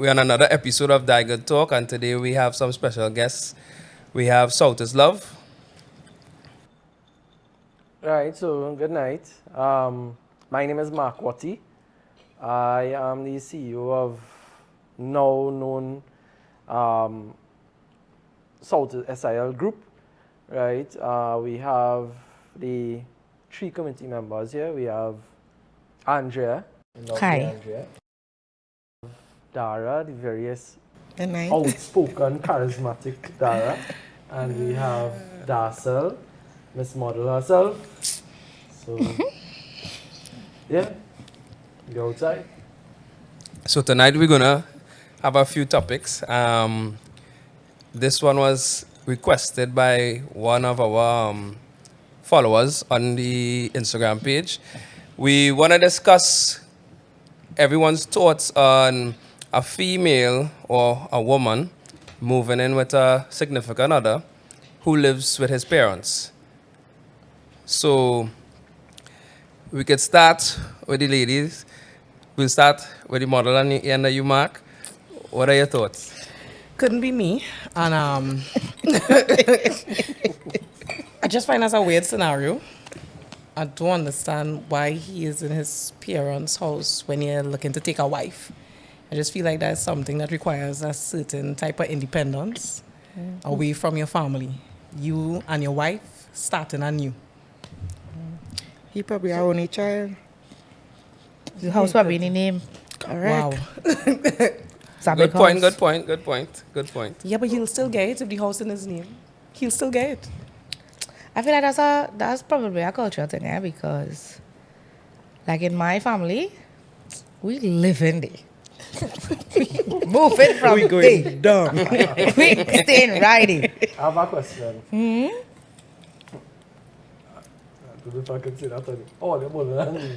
We're on another episode of Die Good Talk, and today we have some special guests. We have Salt is Love. Right, so good night. My name is Mark Watty. I am the CEO of now known South SIL Group. Right, we have the 3 committee members here. We have Andrea. Hi. Andrea. Dara, the various Good night. outspoken, charismatic Dara. And we have Darcel, Miss Model herself. So, yeah, go outside. So tonight we're gonna have a few topics. This one was requested by one of our followers on the Instagram page. We want to discuss everyone's thoughts on a female or a woman moving in with a significant other who lives with his parents. So we could start with the ladies. We'll start with the model and you, Mark. What are your thoughts? Couldn't be me. And I just find that's a weird scenario. I don't understand why he is in his parents' house when you're looking to take a wife. I just feel like that's something that requires a certain type of independence away from your family. You and your wife starting anew. He probably our only child. The house probably in the name. Correct. Wow. Good point. Yeah, but he'll still get it if the house in his name. He'll still get it. I feel like that's probably a cultural thing, because like in my family, we live in there. Moving from We going down. we staying right there. I have a question. If I could say that, oh, the mother.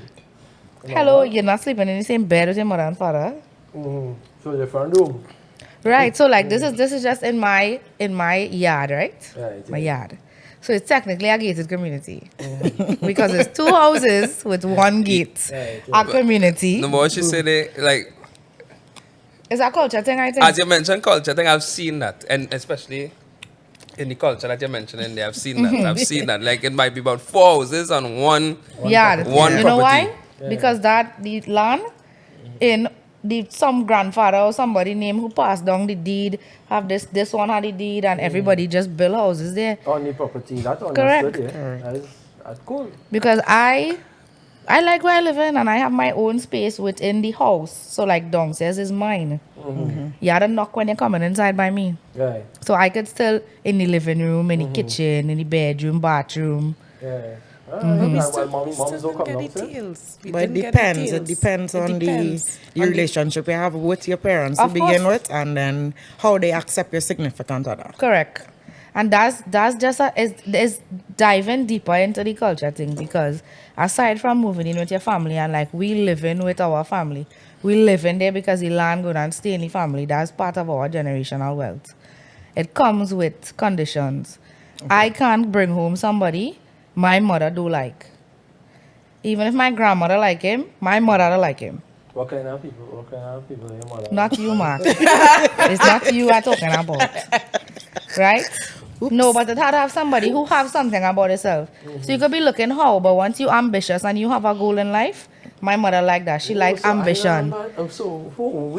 Hello, you're not sleeping in the same bed with your mother and father. So the front room. Right. So like this is just in my yard, right? Right. My yard. So it's technically a gated community. Because it's 2 houses with 1 gate. Right. A community. No more she said it, like, It's a culture thing, I think. as you mentioned culture, I think I've seen that. And especially in the culture that you're mentioning there, I've seen that. I've seen that. Like, it might be about 4 houses on one. Yard. One You know property. why? Because the land in some grandfather or somebody name who passed down the deed, have this one had the deed, and everybody just build houses there. On the property, that's Correct. understood, yeah. That's cool. Because I like where I live in, and I have my own space within the house. So like downstairs is mine. You had to knock when you're coming inside by me. Right. So I could still in the living room, in the kitchen, in the bedroom, bathroom. Yeah. We Well, still, moms still don't come didn't get downstairs. details. We But it didn't get depends. It details. depends It on depends the on relationship you have with your parents to Of begin course. with, and then how they accept your significant other. Correct. And that's just is diving deeper into the culture thing, because aside from moving in with your family and like we live in with our family, we live in there because the land go and stay in the family. That's part of our generational wealth. It comes with conditions. I can't bring home somebody my mother do like. Even if my grandmother like him, my mother don't like him. What kind of people are your mother? Not you, Mark. It's not you I'm talking about. Right? No, but it had to have somebody who have something about herself. So you could be looking how, but once you ambitious and you have a goal in life, my mother like that. She like ambition. Whoa.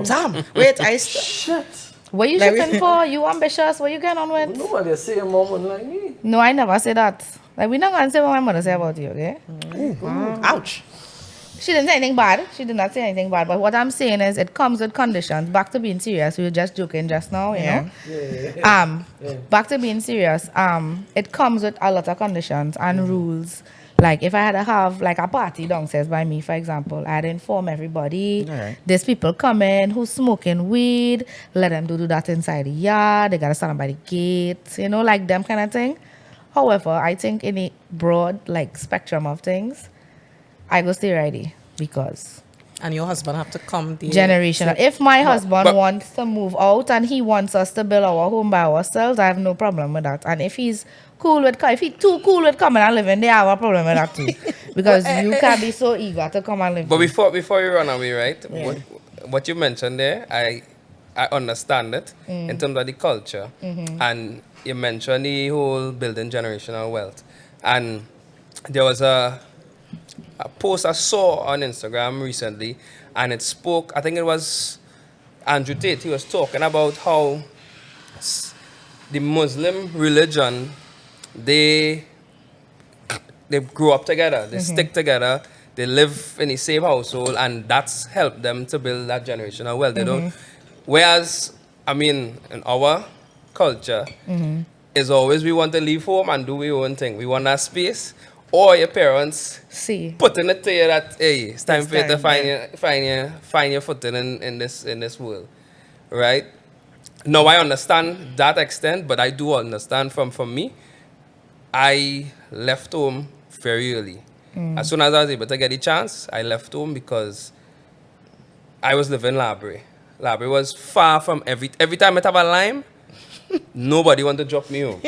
Damn. Wait, Shit. What you Like- shooting for? You ambitious? What you getting on with? Nobody say a mom wouldn't like me. No, I never say that. Like, we not gonna say what my mother say about you, okay? Ouch. She didn't say anything bad. She did not say anything bad. But what I'm saying is it comes with conditions. Back to being serious. We were just joking just now, you know? Back to being serious. It comes with a lot of conditions and rules. Like if I had to have like a party downstairs by me, for example, I had to inform everybody. Alright. There's people coming who's smoking weed. Let them do that inside the yard. They gotta stand by the gate. You know, like them kind of thing. However, I think in a broad like spectrum of things, I go stay ready because And your husband have to come there. generational. If my husband but- wants to move out and he wants us to build our home by ourselves, I have no problem with that. And if he's cool with, if he's too cool with coming and living there, I have a problem with that too. Because you can't be so eager to come and live But there. before you run away, right? what you mentioned there, I understand it in terms of the culture, and you mentioned the whole building generational wealth, and there was a post I saw on Instagram recently, and it spoke. I think it was Andrew Tate. He was talking about how the Muslim religion, they they grow up together, they stick together, they live in the same household, and that's helped them to build that generational wealth. They don't. Whereas, I mean, in our culture, is always we want to leave home and do our own thing. We want that space, or your parents See. putting it to you that hey, it's time It's for you to time, find your footing in this world, right? Now I understand that extent, but I do understand from me. I left home very early. As soon as I was able to get the chance, I left home because I was living in Labray. Labray was far from every time I have a lime, nobody want to drop me home.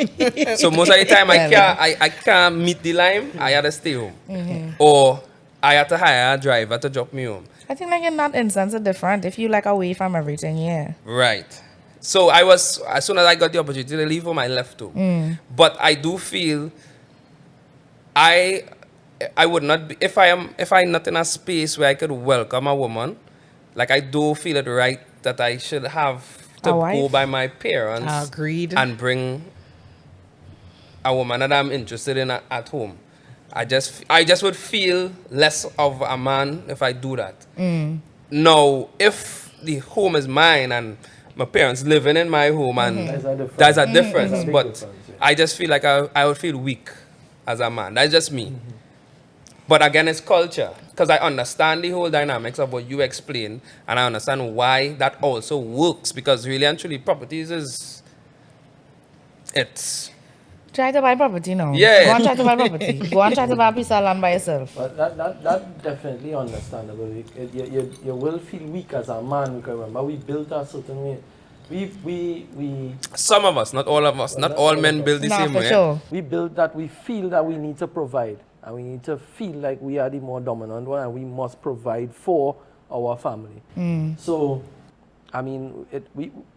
So most of the time I can't meet the lime, I had to stay home. Or I had to hire a driver to drop me home. I think like in that instance it's different. If you like away from everything, yeah. Right. So I was, as soon as I got the opportunity to leave home, I left home. But I do feel I would not be, if I'm not in a space where I could welcome a woman, like I do feel it right that I should have to A go wife? by my parents Agreed. and bring a woman that I'm interested in at home. I just would feel less of a man if I do that. Now, if the home is mine and my parents living in my home, and There's a difference. that's a difference, There's a big but difference, yeah. I just feel like I would feel weak as a man. That's just me. But again, it's culture. Because I understand the whole dynamics of what you explained, and I understand why that also works. Because really and truly, properties is, it's, Try to buy property now. Yeah. Go and try to buy property. Go and try to buy a piece of land by yourself. But that definitely understandable. You will feel weak as a man because remember we built a certain way. We some of us, not all of us, not all men build the No, same for way. sure. we built that we feel that we need to provide and we need to feel like we are the more dominant one and we must provide for our family. So I mean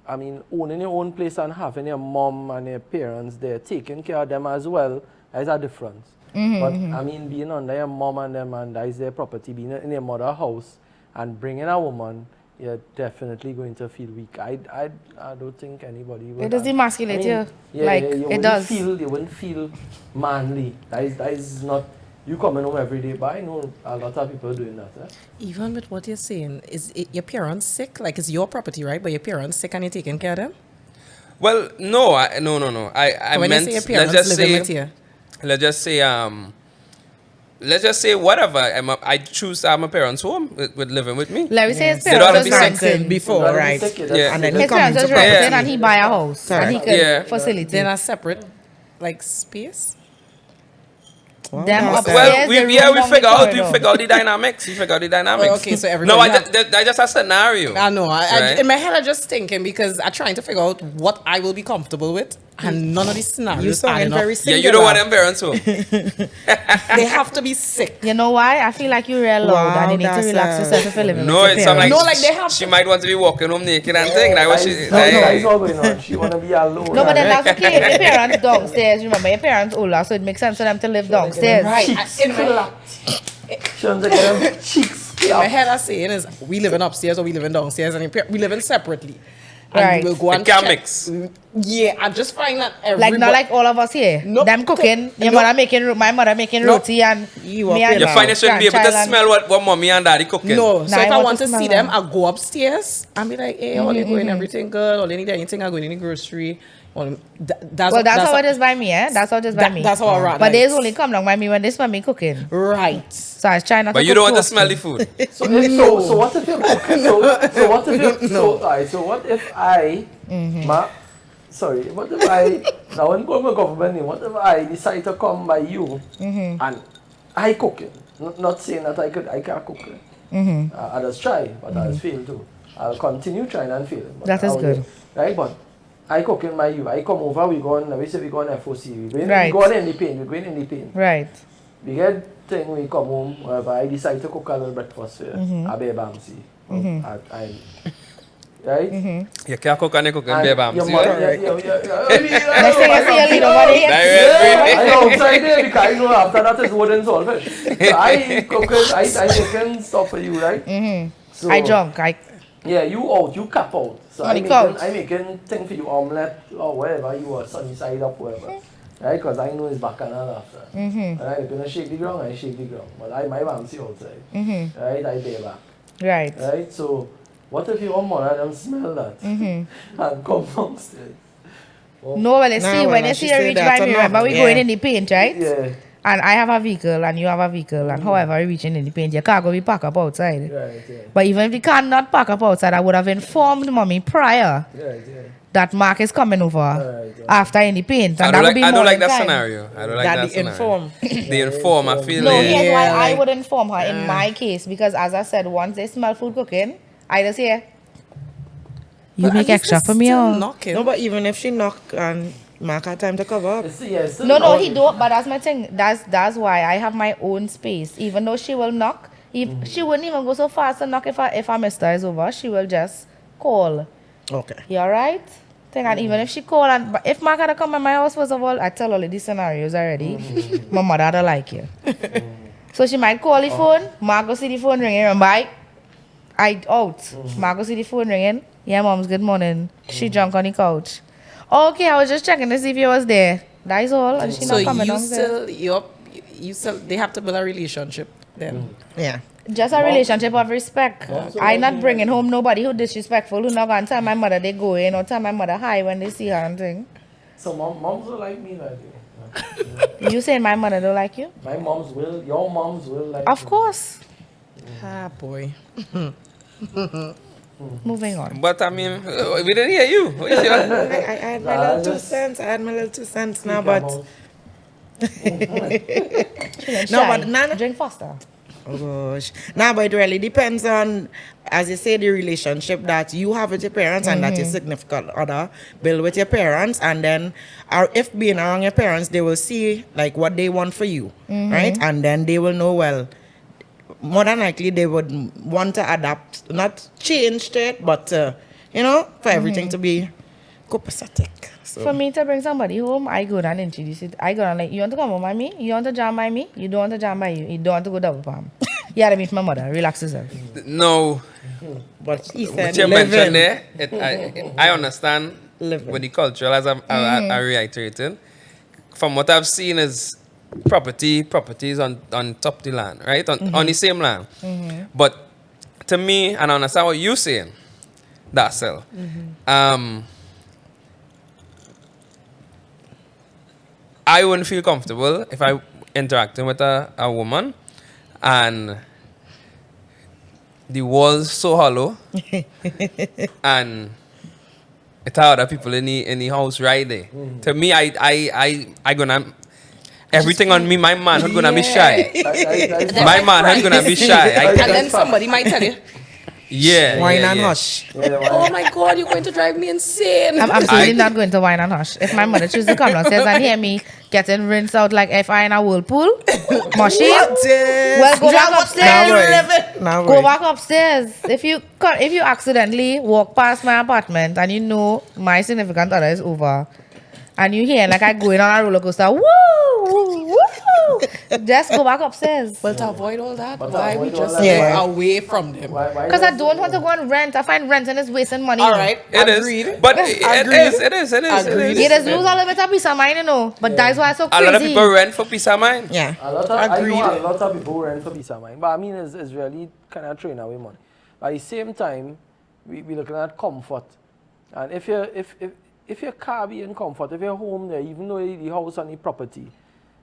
owning your own place and having your mom and your parents there taking care of them as well is a difference. But I mean being under your mom and them and that is their property, being in your mother's house and bringing a woman, you're definitely going to feel weak. I don't think anybody will. It does emasculate you. Yeah, Like, you it wouldn't does. You wouldn't feel manly. That is not you coming home every day. But I know a lot of people doing that. Eh? Even with what you're saying, is it your parents sick? Like it's your property, right? But your parents sick and you're taking care of them? Well, no. I When meant, you say your parents living with you. let's just say whatever. I choose to have my parents home with living with me. Like we say his They don't parents have was to be renting. before, Rather be right? sick, Yeah. And then he His come parents into was renting property. and he buy a house. And he Correct. could Yeah. facilitate. They're not separate, like space. Wow, Them that's upstairs, Well, we the room figure down the we corridor. figure out the dynamics. We figure out the dynamics. Oh, okay, so no, everybody I just a scenario. I know. Right? In my head, I'm just thinking because I'm trying to figure out what I will be comfortable with, and none of these scenarios You add sounding up. very Yeah, singular. you don't want them parents home. They have to be sick. You know why? I feel like you're real loud Wow, and you need to that's, relax yourself if you're living No, with it's your some like, parents. No, like they have she to- might want to be walking home naked and thing. Like what she That is like, all going on. She wanna be alone. No, but then and- that's okay. If your parents downstairs, remember your parents older, so it makes sense for them to live downstairs. Right. she wants to get them cheeks. In my head, I'm saying is we living upstairs or we living downstairs, and we living separately. And Right. we'll go it and can't check. mix. Yeah, I just find that Like everybody. not like all of us here. Nope. Them cooking, your Nope. mother making, my mother making Nope. roti and You me up and You here find you shouldn't be able to grandchild and- smell what mommy and daddy cooking. No, so Nah, if I I want want to to smell see them, that. I'll go upstairs and be like, hey, all you going, everything good, all you need anything, I'll go in the grocery. That's Well, that's how it is by me, eh? That's how it is by me. That's how I run. But they only come down by me when they smell me cooking. Right. So I was trying not But to you cook don't want to too smell the often. food. So what if you're cooking? So what if you're alright, so what if I what if I now when go to government name, what if I decide to come by you and I cooking? Not saying that I can't cook. I just try, but I'll fail too. I'll continue trying and failing. But That is I will- good. Right, but I cooking by you. I come over, we go on, we say we go on FOC. Right. We go on in the pain, we go in the pain. Right. We get thing we come home, wherever I decide to cook a little breakfast for you. I be bamsi. Right? You can't cook and you cook and be a bam. Your See mother, that? Next thing I see a little body. I know outside there because I know after that is wooden solvent. So I cooking, I making stuff for you, right? So, I drunk. yeah, you cap out. So On the couch. I making thing for you omelette or whatever you are sunny side up whatever. Right? Because I know it's bacchanal after. And I'm gonna shake the ground, I shake the ground. But I my mamsi outside. Right? I pay back. Right. Right? So what if your mother don't smell that and come downstairs? No, when you see, when you see a reach by me, remember we going in the paint, right? Yeah. And I have a vehicle and you have a vehicle and however we reaching in the paint, your car go be packed up outside. Right, yeah. But even if the car not pack up outside, I would have informed mommy prior Right, yeah. that Mark is coming over Right, yeah. after in the paint. And I that don't would be like, I more don't like than that time. scenario. I don't like That that the scenario. inform. The inform, I feel No, like. here's why Yeah, I like- would inform her in my case because as I said, once they smell food cooking, I just say, you But make at least extra it's for me, still oh. knocking. No, but even if she knock and Mark had time to cover up. It's still No, not- he don't. But that's my thing. That's why I have my own space. Even though she will knock, if she wouldn't even go so fast to knock if I Mr. is over, she will just call. Okay. You alright? Thing and even if she call and but if Mark had to come at my house first of all, I tell all of these scenarios already. My mother don't like you. So she might call the phone. Mark go see the phone ringing. Remember, I out. Mark go see the phone ringing. Yeah, mom's good morning. She drunk on the couch. Okay, I was just checking to see if you was there. That is all. And she So not coming you downstairs. you still, they have to build a relationship then. Yeah. Just a relationship of respect. I not bringing home nobody who disrespectful, who not gonna tell my mother they go in or tell my mother hi when they see her and thing. So moms will like me like you. You saying my mother don't like you? My moms will, your moms will like Of you. course. Ah, boy. Moving on. But I mean, we didn't hear you. What is your... I had my Nah, little 2 just- cents. I had my little 2 cents now, Speak but about- No, but Nana- Drink faster. oh gosh. Nah, but it really depends on, as you say, the relationship that you have with your parents and that your significant other build with your parents, and then, or if being around your parents, they will see like what they want for you, right? And then they will know, well, more than likely they would want to adapt, not change to it, but for everything to be copacetic. So For me to bring somebody home, I go down and introduce it. I go down like, you want to come home by me? You want to jam by me? You don't want to jam by you. You don't want to go double palm. You had to meet my mother. Relax yourself. No, but he said, what you mentioned there, I understand Living. with the cultural, as I reiterated. From what I've seen is properties on top of the land, right? On the same land. But to me, and I understand what you're saying, that's still. I wouldn't feel comfortable if I interacting with a woman and the walls so hollow and it had other people in the house right there. To me, I gonna everything on me. My manhood gonna be shy. My manhood gonna be shy. And then somebody might tell you, Yeah. wine yeah, and yeah. hush. oh my God, you're going to drive me insane. I'm absolutely not going to whine and hush. If my mother chooses to come downstairs and hear me getting rinsed out like if I in a whirlpool, machine, well, go back upstairs. Now Go back upstairs. If you accidentally walk past my apartment and you know my significant other is over, and you hear like I going on a roller coaster, woo, woo, woo, just go back upstairs. Well, to avoid all that, But to why we avoid all just that, live why- away from them? Because I don't want to go and rent. I find renting is wasting money. All right, It agreed. is, but it is. Agreed. You just lose a little bit of peace of mind, you know. But that's why it's so A crazy. lot of people rent for peace of mind. Yeah. I know a Agreed. lot of people rent for peace of mind, but I mean, it's really kind of train away money. But at the same time, we looking at comfort, and if your car be in comfort, if you're home there, even though the house and the property,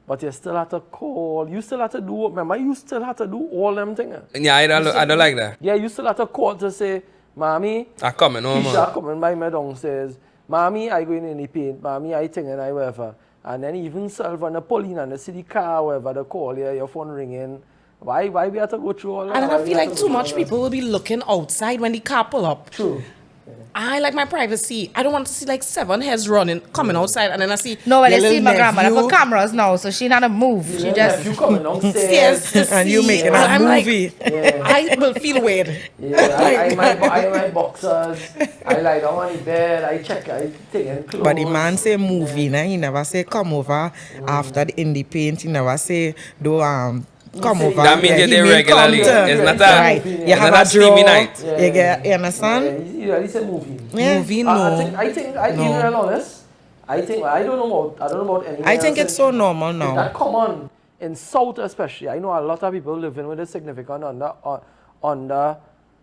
but you still have to call, you still have to do. Remember, you still have to do all them things. Yeah, I don't like that. Yeah, you still have to call to say, "Mommy, I coming home. Keisha coming by me downstairs. Mommy, I going in the paint. Mommy, I think and I whatever." And then even self and the police and the city car, whatever they call you, your phone ringing. Why we have to go through all that? And then Why I we feel have like to too go much through all people will be looking outside when the car pull up. that? True. I like my privacy. I don't want to see like 7 heads coming outside, and then I see No, when your they see little my grandmother nephew for cameras now, so she not a move. She Yeah, just nephew coming stairs downstairs. to And you see, making and a I'm movie. Yeah. I will feel weird. Yeah, I in my boxers. I lie down on the bed. I check. I take in clothes. But the man say movie, nah? He never say come over after in the paint. He never say do come say- over. That means Yeah, you're he there mean regularly. come to- It's not right. a, You it's have not a a steamy draw. night. You get you understand? Yeah, he said movie. Yeah. Movie, no. I think, to be No. real honest, I think, I don't know about anyone I think else it's so normal It's now. that common in South especially. I know a lot of people living with a significant under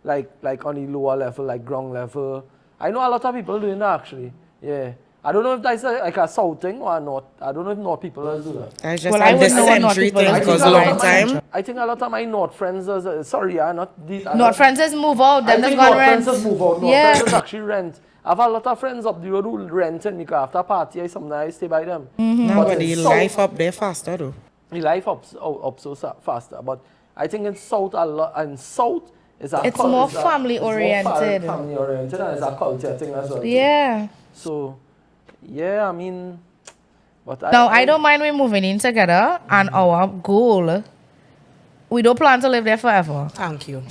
like on the lower level, like ground level. I know a lot of people doing that actually. Yeah. I don't know if that's like a South thing or not. I don't know if North people do that. That's just Well, a I wouldn't know what North century people thing is because doing. long time. I think a lot of my North friends does. Sorry, I'm not these. North friends just move out. I Them just think gone North rent. friends just move out. North Yeah. friends just actually rent. I have a lot of friends up the road who rent and because after party, I sometimes stay by them. No, But but in the South- life up there faster though. the life up so faster. But I think in South a lot, and South is a It's cul- more is a- family it's more oriented. family oriented, and it's a culture thing as well. too. Yeah. So, yeah, I mean, but Now, I don't mind we moving in together, and our goal, we don't plan to live there forever. Thank you.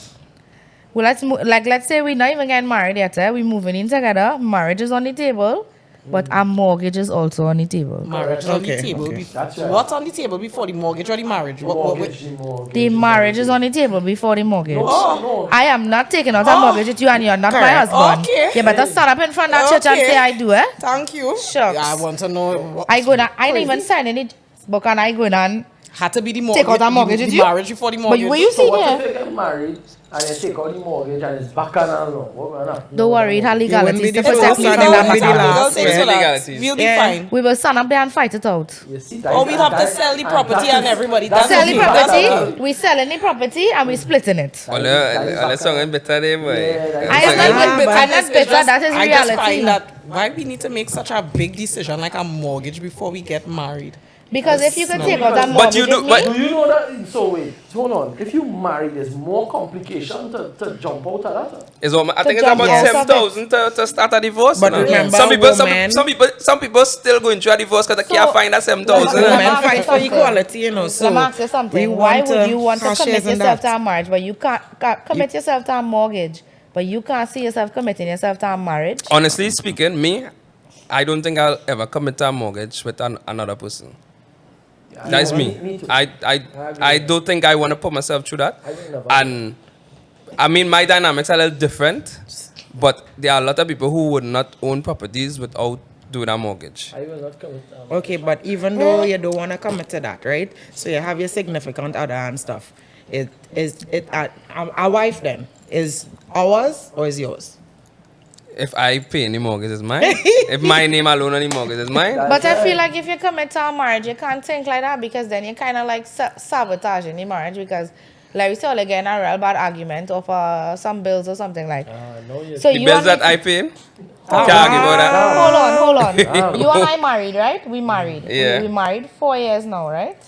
Well, let's say we're not even getting married yet. We moving in together. Marriage is on the table, but our mortgage is also on the table. Marriage on the Okay, table. okay. That's right. What's on the table before the mortgage or the marriage? Mortgage. The marriage is on the table before the mortgage. No. I am not taking out a mortgage with you, and you're not my Correct. husband. Okay. You better stand up in front of that church and Okay. say I do, eh? Thank you. Shucks. Yeah, I want to know. I didn't even sign any book, and I go in and Had to be the mortgage. take out a mortgage the with you. marriage before the mortgage. But what you So see what there? if you get married and you take out the mortgage and it's back and all? What going on? Don't worry, it has wouldn't be legalities the to first protect me and from it that wouldn't be the matter. last. Yeah. We'll Legalities. be Yeah. fine. We will stand up there and fight it out. You see, Or we'll have to sell the property and everybody. That's Sell the okay. That's property, okay. we selling the property, and we splitting it. All the song is better there, boy. I am not Ah, bitter, but I'm not bitter, that is I just reality. find that why we need to make such a big decision like a mortgage before we get married. Because if you can take out a But mortgage you do- with but- me, Do you know that? So wait, hold on. If you marry, there's more complication to jump out of that. I think it's jump about out of 7,000 to start a divorce. But you know. remember, some people still going through a divorce because they can't find that 7,000. Let me Women ask you fight for something. equality, you know. So let me ask you we something. Why would you want to have commit shares in yourself that. to a marriage, but you can't commit yourself to a mortgage, but you can't see yourself committing yourself to a marriage? Honestly speaking, I don't think I'll ever commit to a mortgage with another person. That's me. Me too. I don't think I want to put myself through that. I will never. And I mean, my dynamics are a little different, but there are a lot of people who would not own properties without doing a mortgage. I will not commit. Okay, but even though you don't want to commit to that, right? So you have your significant other and stuff. Our wife then is ours or is yours? If I pay any mortgage, it's mine. If my name alone on the mortgage, it's mine. But I feel like if you commit to a marriage, you can't think like that because then you're kind of like sabotaging the marriage because, like we saw, like getting a real bad argument over some bills or something like. So The you bills and that me- I pay, can't argue about that. Hold on. You and I married, right? We married. Yeah. We married 4 years now, right?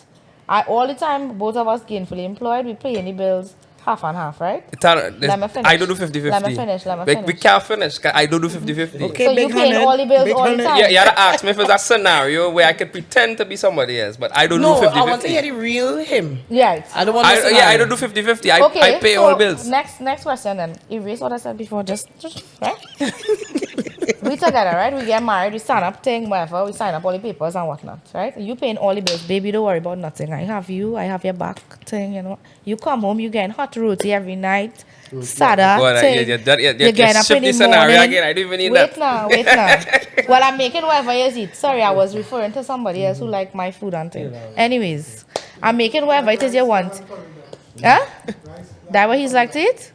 All the time, both of us gainfully employed, we pay any bills half and half, right? Let me finish. I don't do 50-50. Let me finish. We can't finish. 'Cause I don't do 50-50. Okay, So you big paying hundred, all the bills big all the hundred. time? Yeah, you had to ask me if it's a scenario where I could pretend to be somebody else, but I don't No, do I want to hear 50-50. the real him. Right. I don't want to I don't do 50-50. I pay so all bills. Next question then. Erase what I said before, just right? We together, right? We get married, we sign up thing, whatever, we sign up all the papers and whatnot, right? You paying all the bills, baby, don't worry about nothing. I have you, I have your back thing, you know. You come home, you getting hot roti every night, sada Well, thing. you're You're getting up shift in the the scenario morning. again. I don't even need Wait that. wait now. Well, I'm making whatever you eat. Sorry, I was referring to somebody else who like my food and thing. Anyways, I'm making whatever it is you want. Huh? That what he's like to eat?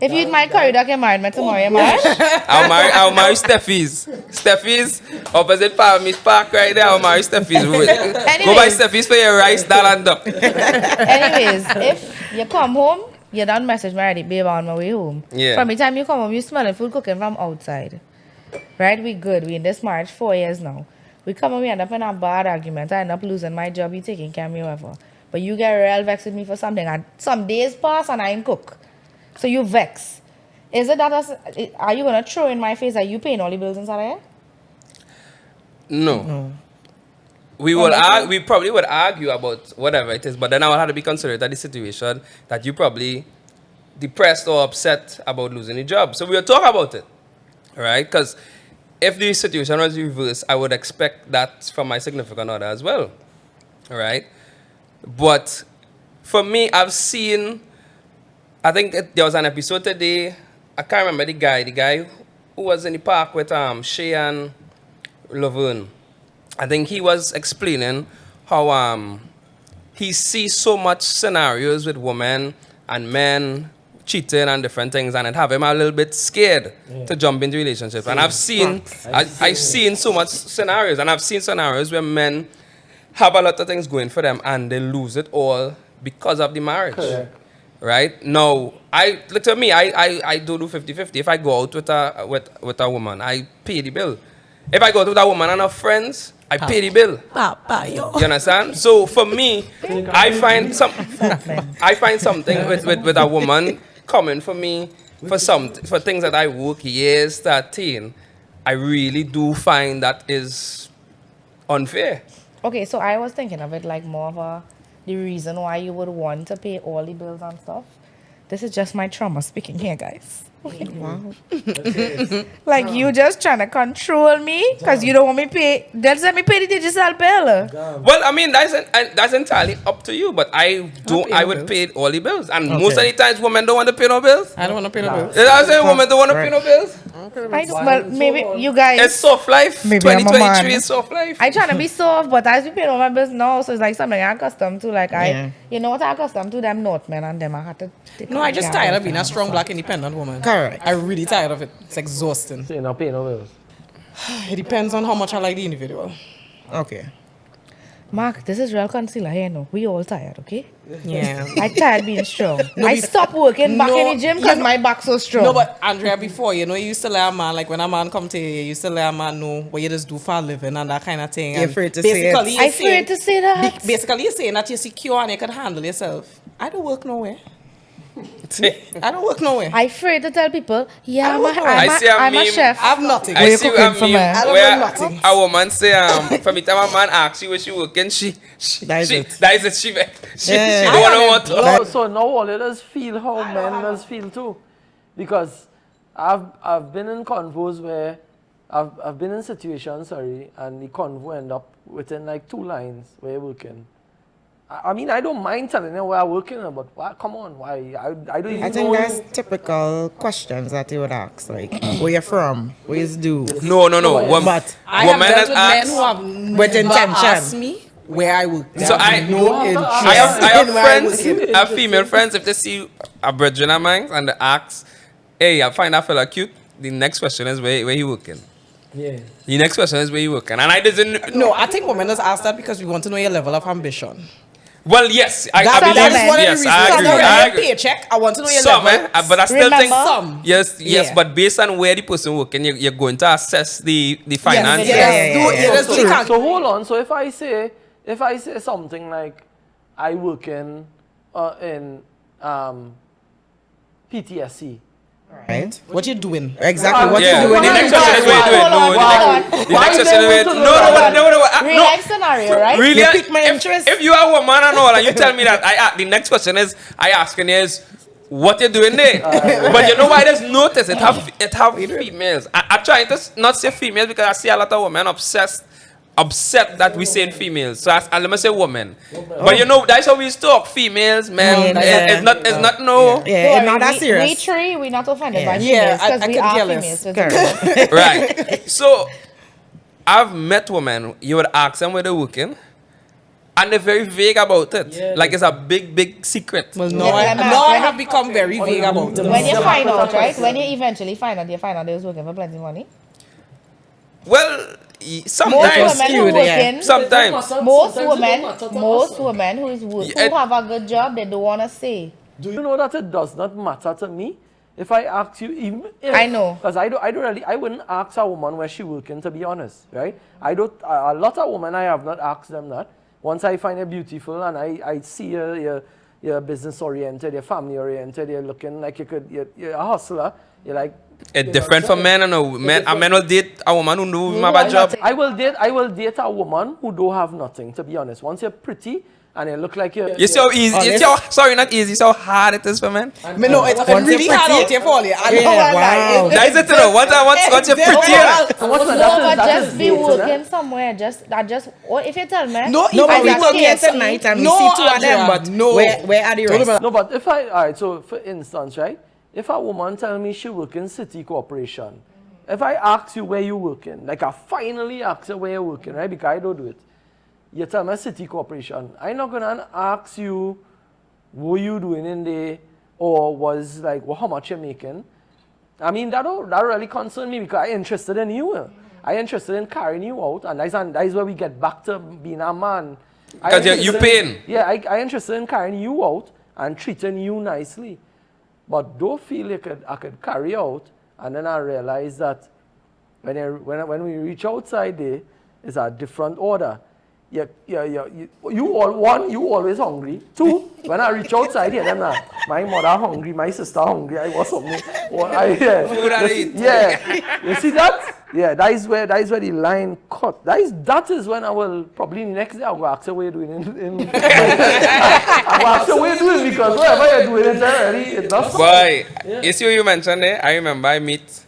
If you eat my curry, that can marry me tomorrow, you married? I'll marry Steffi's. Steffi's opposite Palmy's Park right there. I'll marry Steffi's. Go buy Anyways. Steffi's for your rice, dal and duck. Anyways, if you come home, you don't message me already, babe, on my way home. Yeah. From the time you come home, you smelling food cooking from outside. Right? We good. We in this marriage 4 years now. We come home, we end up in a bad argument. I end up losing my job, you taking care of me, whatever. But you get real vexed with me for something. And some days pass and I ain't cook. So you vex. Is it that are you gonna throw in my face that you paying all the bills inside here? No. We probably would argue about whatever it is, but then I would have to be considerate of the situation that you probably depressed or upset about losing a job. So we'll talk about it, right? Because if the situation was reversed, I would expect that from my significant other as well, right? But for me, I've seen, I think there was an episode today, I can't remember the guy who was in the park with Shay and Laverne. I think he was explaining how he sees so much scenarios with women and men cheating and different things, and it have him a little bit scared to jump into relationships. And I've seen so much scenarios, and I've seen scenarios where men have a lot of things going for them and they lose it all because of the marriage. Correct. Right? Now, look to me, I do 50-50. If I go out with a woman, I pay the bill. If I go out with a woman and her friends, I pay the bill. You understand? So for me, I find something with a woman coming for me for things that I work years 13. I really do find that is unfair. Okay, so I was thinking of it like more of the reason why you would want to pay all the bills and stuff. This is just my trauma speaking here, guys. Okay. Wow. Like you just trying to control me because you don't want me to pay. Just let me pay the digital bill. Well, I mean that's entirely up to you, but I would pay all the bills, and most of the times women don't want to pay no bills. I don't want to pay the bills. You know what I'm saying? Women don't want to pay no bills. I don't, well, maybe you guys. It's soft life. Maybe I'm a 2023 man. is soft life. I trying to be soft, but as we pay all my bills now, so it's like something I'm accustomed to. Like you know what I'm accustomed to, them North men and them I had to take. No, I just tired of being a strong black independent woman. Correct. I really tired of it. It's exhausting. So you're not paying no bills. It depends on how much I like the individual. Okay. Mark, this is real concealer here, no. We all tired, okay? Yeah. I tired being strong. I stopped working back in the gym because my back so strong. No, but Andrea, before, you used to let a man, like when a man come to you, you used to let a man know what you just do for a living and that kind of thing. You're And afraid to say it. basically, I'm afraid to say that. Basically, you're saying that you're secure and you can handle yourself. I don't work nowhere. I don't work nowhere. I'm afraid to tell people, yeah, I see a I'm a meme. chef. I have nothing. I see cooking a for me? meme I don't where know nothing. a woman say, from the time a man asks you where she working, she That is she- it. that is it. She Yeah. don't want to want to. So now all of us feel how men must feel too. Because I've been in convos where I've been in situations, and the convo end up within like 2 lines where you're working. I mean, I don't mind telling them where I'm working, but why? Come on, why? I don't even I think know that's you. typical questions that you would ask, like where you from, where you do. No. But I have woman dealt has with men asked. who have With never intention. asked me where I work. So I have friends, I have female friends. If they see a brethren of mine and they ask, "Hey, I find that fella cute," the next question is where he working. Yeah. The next question is where you working, and I didn't. No, I think women just ask that because we want to know your level of ambition. Well, yes, I That believe. is one of the Yes, reasons. I Because agree. when I I agree. paycheck, I want to know your Some, level. but I still Remember? think Some. Yes, Yeah. but based on where the person working, you're going to assess the finances. Yes. You just do the calc- So hold on. So if I say something like I work in PTSC. right? What you doing? Exactly what Yeah. you do. The next question is wait. Hold on, No, hold on. the next question is wait. No. Real life scenario, right? Really, You pique my interest. if you are a woman and all, and you tell me that, the next question is, I asking is, what you doing there? But you know why? I just notice it have females. I try to not say females because I see a lot of women upset that we saying females. So I let me say women. But you know, that's how we talk. Females, men. Yeah. It's not no. Yeah, Don't not worry, that serious. We three, we're not offended by Yeah, females I because we could are care less. females. So it's okay. Right. So I've met women, you would ask them where they're working, and they're very vague about it. Yeah. Like it's a big secret. Well, Yeah, let me ask, now I when have become very vague about it. When you find out, right? When you eventually find out, you find out they was working for plenty of money. Well, Most sometimes. women who skewed, yeah. working, Sometimes. most women who Yeah. have a good job, they don't want to say. Do you know that it does not matter to me if I ask you, even if, I know. because I wouldn't ask a woman where she working, to be honest, right? I don't. A lot of women I have not asked them that. Once I find her beautiful and I see her you're business oriented, you're family oriented, you're looking like you're a hustler. You're like. It's different for men and men. A man will date a woman who do have a job. I will date a woman who don't have nothing. To be honest, once you're pretty and you look like you're. You see how easy? You see how, sorry, not easy. You see how hard it is for men. No, it's really hard out here for you. Wow. That is it, though. Once you're pretty, No, but just be working somewhere. Or if you tell me. No, but we work here tonight and we see two of them, but where are the rest? No, but if alright, so for instance, right? If a woman tell me she work in City Corporation, if I ask you where you working, like I finally ask you where you working, right? Because I don't do it. You tell me City Corporation. I'm not gonna ask you what you doing in there or was like how much you're making. I mean that really concern me because I'm interested in you. I'm interested in carrying you out, and that is where we get back to being a man. because you paying. Yeah, I'm interested in carrying you out and treating you nicely. But don't feel I could carry out, and then I realize that when we reach outside there, it's a different order. You always hungry. Two, when I reach outside here, then my mother hungry, my sister hungry. I was something. You see that? Yeah, that is where the line cut. That is when I will probably next day I'll go ask you what you're doing I'll ask you what you're doing because whatever you're doing it's not. Boy, you see what you mentioned there? I remember I meet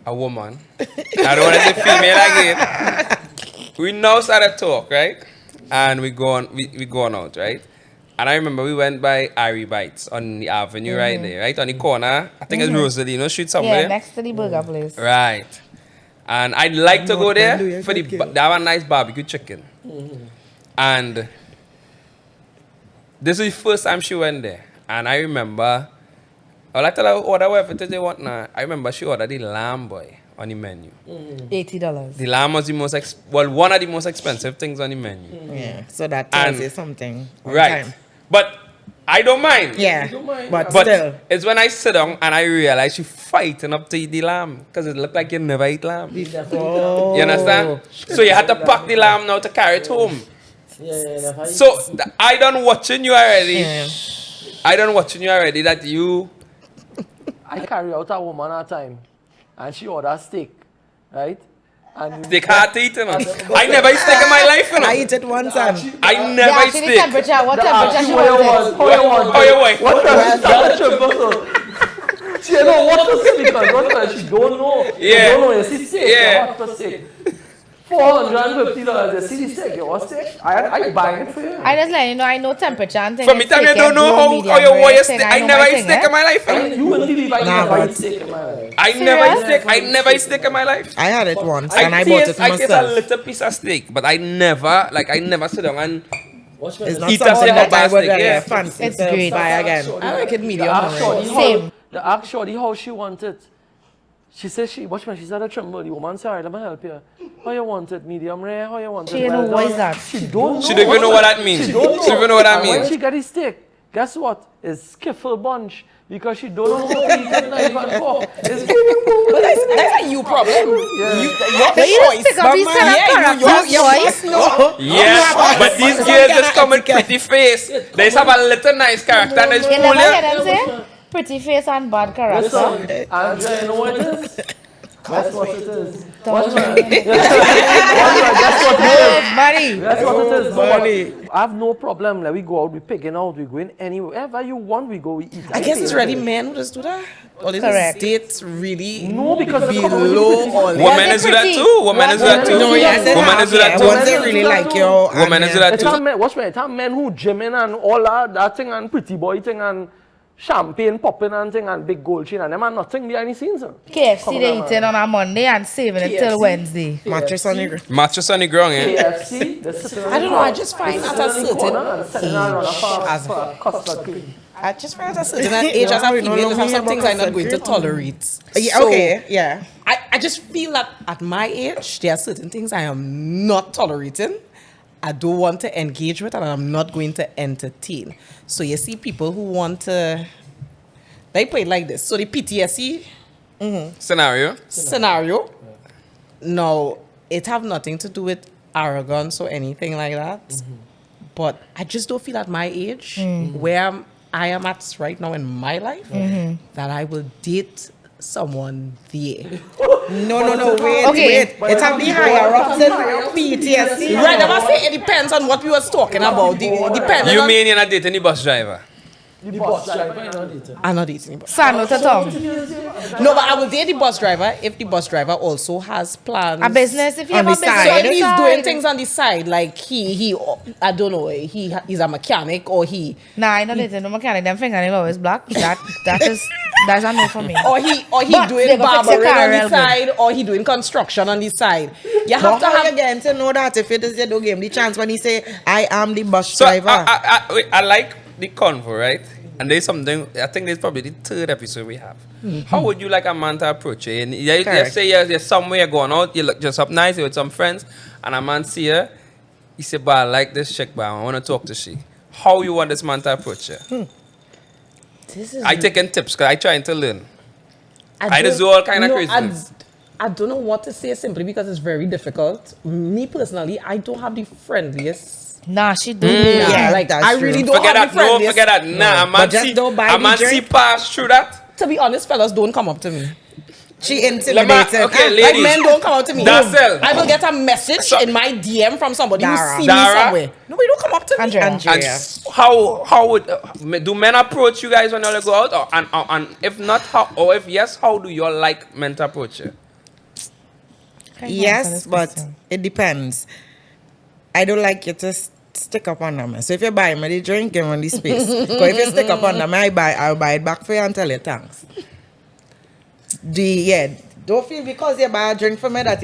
a woman. I don't want to say female again. We now started talk, right? And we go on out, right? And I remember we went by Ari Bites on the avenue right there, right? On the corner. I think it's Rosalino Street somewhere. Yeah, next to the burger place. Right. And I'd like to go there for they have a nice barbecue chicken. And this is the first time she went there. And I remember, I like to tell her order whatever it is they want now. I remember she ordered the lamb, boy, on the menu. $80. The lamb was the one of the most expensive things on the menu. Yeah, so that tells And- you something. on Right. time. But I don't mind. Yeah, but But still. it's when I sit down and I realize she fighting up to eat the lamb because it looked like you never eat lamb. Oh. You understand? So you had to pack the lamb now to carry it home. Yeah. So I done watching you already. Yeah. I done watching you already that you. I carry out a woman at a time, and she ordered steak, right? And Steak hard to eat, you know. I never eat steak in my life, you know. I eat it once and I Yeah, never eat actually, steak. temperature. What the temperature she what you wanted? want? How you want? Oh, your wife. What time she started triple? She don't know what to say because what time she don't know. Yeah. She don't know. You see steak. Yeah. What to say? $450. You see the steak. You want steak? I buy it for you. I just let you know, I know temperature and things. For me, time you don't know how you want your steak. I never eat steak in my life. You know. You wouldn't believe I Nah, never but- eat steak in my life. I never eat Serious? steak. I never eat steak in my life. I had it once and I bought it I taste a myself. little piece of steak, but I never sit down and It's not Eat a something steak that I or would steak, yeah. fancy It's to great. buy again. I like it medium. Same. The ask Shorty how she want it. She says watch me, she's at a tremble. The woman said, let me help you. How you want it? Medium rare? How you want it? She know Well what done? is that? She don't know. She don't even know what that means. She don't She don't even know what that And when means. she got the steak, guess what? It's skiffle bunch. Because she don't know how to eat it knife and fork. It's But that's a you problem. Your But you choice. just pick up these But kind of yeah, characters, you boy. must know. Yes, but these girls just come with pretty face. They just have a little nice character and it's You fool never hear you. them say? Pretty face and bad character. Listen, Andrea, you know what it is? That's what it is. Watch me. That's what it is. Buddy. That's what it is. Money. I have no problem. Like we go out, we picking out, we going anywhere. Wherever you want, we go, we eat. I guess it's really men who just do that. Or this Correct. states really No, because the community below pretty- or Women is do that too. Women is do that too. No, yes, it Women have, is do that yeah. too. Once they really like you. Women is do that It's too. a men, watch me, it's a men who gymming and all that thing and pretty boy thing and champagne popping and thing and big gold chain and them are nothing behind the scenes. Sir. KFC they eating on a Monday and saving it till KFC. Wednesday. Mattress on the Mattress on the ground, eh? KFC, they're sitting on I the don't know, I corner- just find they're that sitting a on the certain corner and sitting around as- for custard cream. I just find at a certain age as a we don't female, know there's some me things about I'm not going to custard tolerate. Yeah, So, okay, yeah. I just feel that at my age, there are certain things I am not tolerating. I don't want to engage with and I'm not going to entertain. So you see people who want to, they play it like this. So the PTSD Scenario. scenario, no, it have nothing to do with arrogance or anything like that. but I just don't feel at my age, where I am at right now in my life, that I will date someone there. No, wait, Okay. wait. It's a higher ups than PTSD. Right, I must say it depends on what we was talking about. Depending You on, mean you're not dating the bus driver? The bus driver, you know, later. I'm not dating anybody. Son, to Tom. No, but I will date the bus driver if the bus driver also has plans. A business, if you On have a the business. side. So if he's on the doing side. things on the side, like he I don't know, he's a mechanic or he Nah, I know dating no mechanic. Them fingernail always black. That's a no for me. or he But they doing go fix your barbering car on the real good. side or he doing construction on the side. You have How to have you getting to know that if it is you don't give him the chance when he say, I am the bus So driver? I like the convo, right? And there's something, I think there's probably the third episode we have. How would you like a man to approach you? And you Correct. say you're somewhere going out, you look just up nice with some friends, and a man see you, he say, but I like this chick, but I want to talk to she. How you want this man to approach you? this is I taking tips because I trying to learn. I don't- just do all kind of no, craziness. I don't know what to say simply because it's very difficult. Me personally, I don't have the friendliest. Nah, she do. Yeah, like that's I true. really don't Forget have that, the no, friendliest. forget that. Nah, a man But just see, don't buy a the man see drink. pass through that. To be honest, fellas, don't come up to me. She intimidated. Okay, Ah, ladies. Like men don't come up to me. That's it. I will get a message So- in my DM from somebody Dara. who see Dara? me somewhere. Nobody don't come up to me. Andrea. Andrea. And how would do men approach you guys when you go out, or, and if not, how, or if yes, how do you like men to approach you? Yes, but it depends. I don't like you to stick up on them. So if you buy me the drink, give me the space. Because if you stick up on them, I'll buy it back for you and tell you thanks. Don't feel because you buy a drink for me that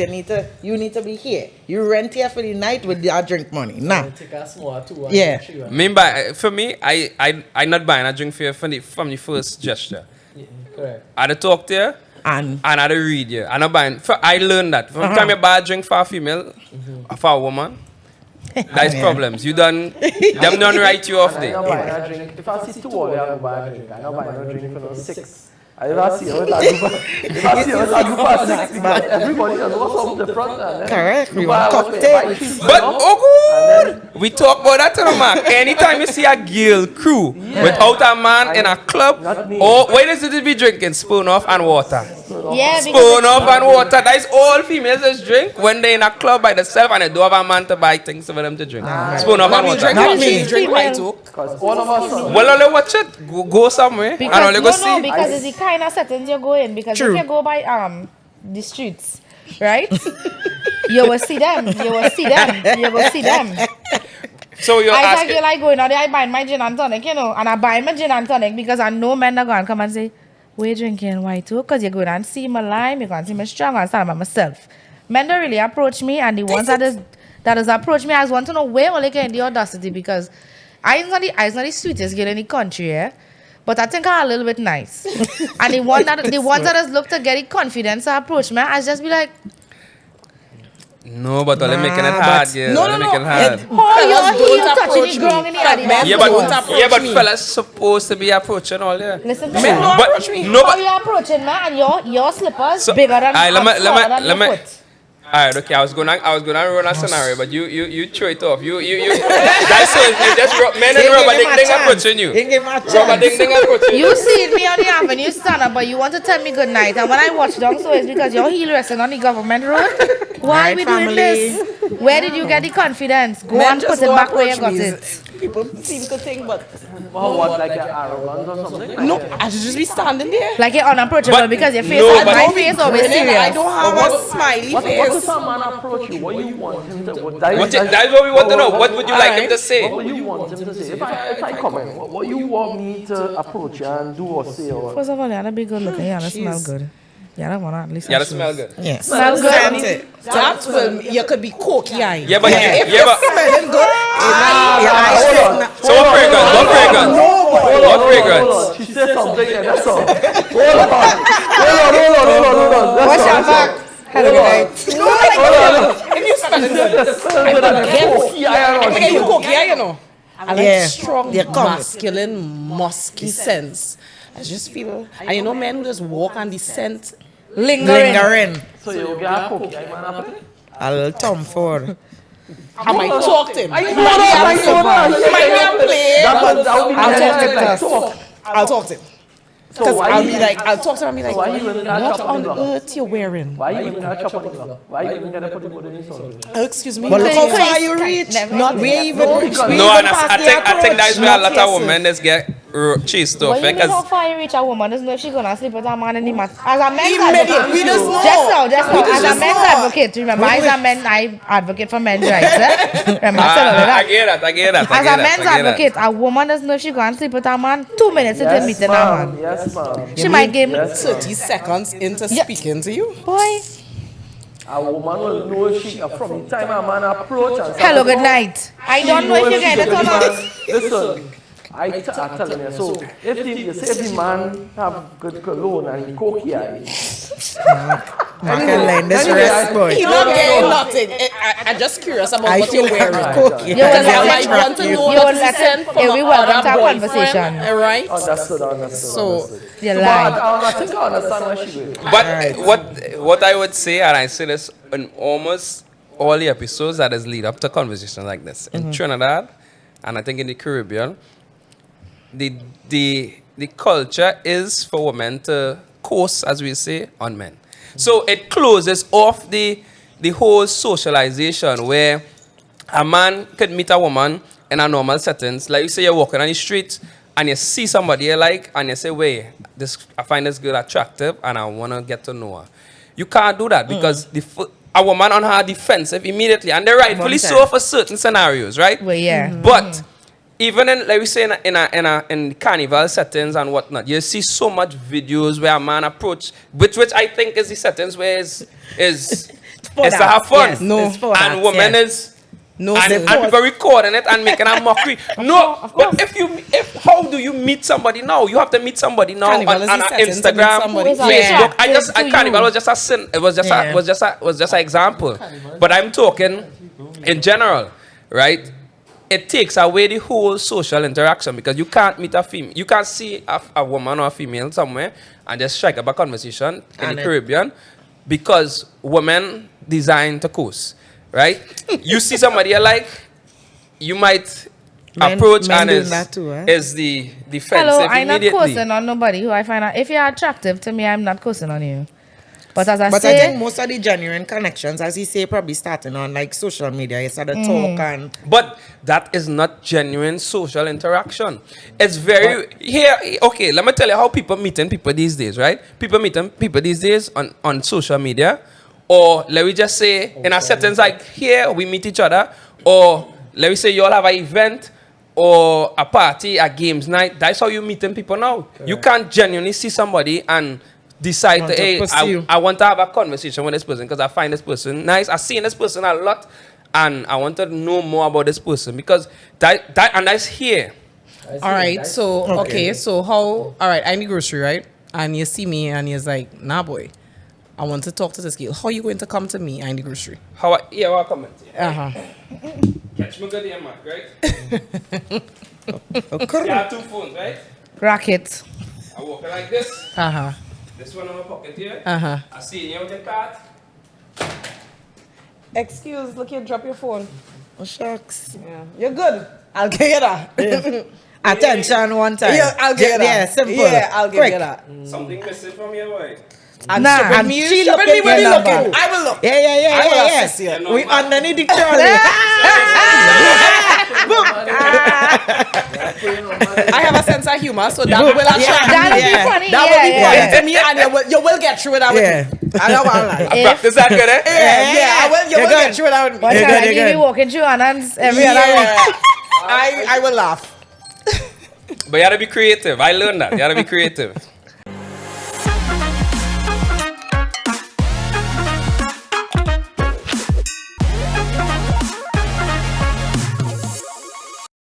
you need to be here. You rent here for the night with your drink money. Nah. Take a small two. Yeah. For me, I not buying a drink for you from the first gesture. Yeah, correct. I had to talk to you And and I had to read you. I not buying. I learned that from the time you buy a drink for a female, for a woman. That's problems. You done. Them done write you off I there. don't buy a drink. If I see two of them, I go buy a drink. I don't buy no drink for no 6. I never see it. If I see it, I go buy 6 because everybody knows what's up the front. And then correct. you We buy want what cocktail. buy cheap, But you know? okay, we talk about that to the man. Anytime you see a girl crew without a man in a club, Not me. or why does it be drinking spoon off and water? Yeah, Spoon because off and water. That's all females just drink when they in a club by themselves and they don't have a man to buy things for them to drink. Spoon off and Mommy, water. drink Not hot, me. she drink white Female. oak. Because all of us are Well, only watch it. Go somewhere because and only go see. because it's the kind of settings you go in. Because True. if you go by the streets, right? You will see them. You will see them. You will see them. So you're I asking. think you like going out there, I buy my gin and tonic, you know, and I buy my gin and tonic because I know men are going to come and say, we're drinking white too, because you're going and see my lime, you're going to see me strong, and stand by myself. Men don't really approach me, and the ones that is approach me, I just want to know where will they get the audacity, because I'm not the sweetest girl in the country, yeah? But I think I'm a little bit nice. And the ones that just look to get the confidence to approach me, I just be like, No, but only Nah, making it but- hard. Yeah, No, only no, making it no. hard. oh, Fellas you're don't heel touching approach the me. ground in the But alley. men Yeah, don't but approach me. fellas supposed to be approaching all yeah. Listen to Men me. don't But approach me. no, How but you approaching me and your slippers So, bigger than alright, and smaller than let your me. foot. Alright, okay. I was gonna run a scenario, but you throw it off. You. That's so. It's just men and rubber ding approaching you. Ding him a Rubber chance. ding approaching you. You see me on the avenue stand up, but you want to tell me good night. And when I watch down, so it's because your heel resting on the government road. Why Right, are we doing family. this? Where did you get the confidence? Go Men and just put it don't back where you approach got me. it. People seem to think, but what, like an arrogance or something? no, I should just be standing there. Like you're unapproachable But because your face no, and but my don't face always Grinning, serious. I don't have a smiley What if face. some man approach you? What you want him to? That's what we want to know. What would you like him to say? What would you want him to say? If I comment, what you want me to approach you and do or say or? First of all, you gotta be good looking. You gotta smell good. You don't wanna at least. Yeah, that smell good. Yes. Smell good. Scent it. That's when you could be cocky eyed. Yeah, but if yeah, you're but smelling good, so what fragrance? What fragrance? What fragrance? She said something and that's all. Hold on. What's your back? Hello, guys. if you smelling good, okay, you cocky eye, you know. I like Yeah. strong, They're common. masculine, musky scents. I just feel, and you know, men who just walk on the scent. Lingering. Lingering. So you get a cookie, man. A little Tom Ford. I might talk to him. I know that. I'll talk to him. So Because why I'll you- be like, I'll talk to him. I'll be like, why you even got what chop on the on block? earth you wearing? Why you even got chop on the block? Why you even gotta put the wood in his soul? Excuse me. But look how Because far you reach. never- Not we even. No, we because- even No, and past I the think that's where a lot of approach. women just get chased off. But you mean how Because far you reach a woman doesn't know if she's gonna sleep with a man in the mat. As a men's Immediate. advocate, We just know. just now, as a just men's know. advocate, remember, I advocate for men's rights. Remember, I said all of I that. get that. I get that. I As get a that. men's I get that. advocate, a woman doesn't know if she gonna sleep with a man 2 minutes into Yes, meeting a ma'am. man. Yes, ma'am. She might give me, Yes, 30 seconds into speaking to you. boy, A woman will know if she from the time a man approach and hello, start good to night. I she don't know if knows you get it the or not. man- Listen, I'm telling you. So if the man have good cologne and he cocky eyes, Man can learn this rest, boy. He's not getting nothing. I'm just curious about I what you're feel wearing. like cookie. You will Because I let might want to know you what will to let send it- from yeah, we my welcome to other our boyfriend. conversation. Right? understood. So, You But lie. I think I understand what she doing. But what I would say, and I say this in almost all the episodes that is lead up to conversations like this in Trinidad, and I think in the Caribbean, the culture is for women to coast, as we say, on men. So it closes off the whole socialization where a man could meet a woman in a normal settings. Like you say, you're walking on the street and you see somebody you like, and you say, wait, I find this girl attractive and I want to get to know her. You can't do that because a woman on her defensive immediately, and they're rightfully so for certain scenarios, right? Well, yeah. But even in, like we say, in carnival settings and whatnot, you see so much videos where a man approach, which I think is the settings where is for to that. have fun. Yes, it's for And that, women yes. is no, and people recording it and making a mockery. No, but how do you meet somebody now? You have to meet somebody now Carnival is on the setting to meet Instagram, somebody. Who is Facebook. attractive to Carnival you. was just a sin. It was just Yeah. was just an example. But I'm talking in general, right? It takes away the whole social interaction because you can't meet a female. You can't see a woman or a female somewhere and just strike up a conversation in And the it- Caribbean because women designed to coast, right? You see somebody you like, you might Men- approach men and doing is, that too, eh? is the defensive Hello, I'm not immediately. cursing on nobody who I find out. If you're attractive to me, I'm not cursing on you. But as I But say, I think most of the genuine connections, as you say, probably starting on like social media. You start to talk and But that is not genuine social interaction. It's very okay, let me tell you how people meeting people these days, right? People meeting people these days on social media. Or let me just say in a settings like here we meet each other. Or let me say you all have an event or a party, a games night. That's how you meeting people now. You can't genuinely see somebody and decide Want to, to hey, pursue. I want to have a conversation with this person because I find this person nice. I've seen this person a lot and I want to know more about this person because that's here. all right. So, okay. So, how, all right, I'm in the grocery, right? And you see me and you're like, nah, boy, I want to talk to this girl. How you going to come to me? I'm in the grocery. Welcome. Uh-huh. Catch me good here, man, right? You have two phones, right? racket. I walk like this. Uh-huh. This one in my pocket here. Uh-huh. I see you with your card. Excuse, look here, drop your phone. oh shucks. Yeah. You're good. I'll give you that. Attention one time. Yeah, I'll give you that. Yeah, simple. Yeah, I'll give Quick. you that. Something missing from your boy. And Nah, stupid and me, she stupid looking me when for you your looking. number. I will look. Yeah, I will assist yeah. you. We underneath the trolley. I have a sense of humor, so that will attract That me. would be Yeah. funny. That will be yeah, funny yeah. to me, and you will get through it with Yeah. me. I don't want to lie. I practice that good, eh? Yeah, I will. You You're will good. get through it with me. What You're time good, I you're give you good. walking through Anand's every other week? I will laugh. But you gotta be creative. I learned that. You gotta be creative.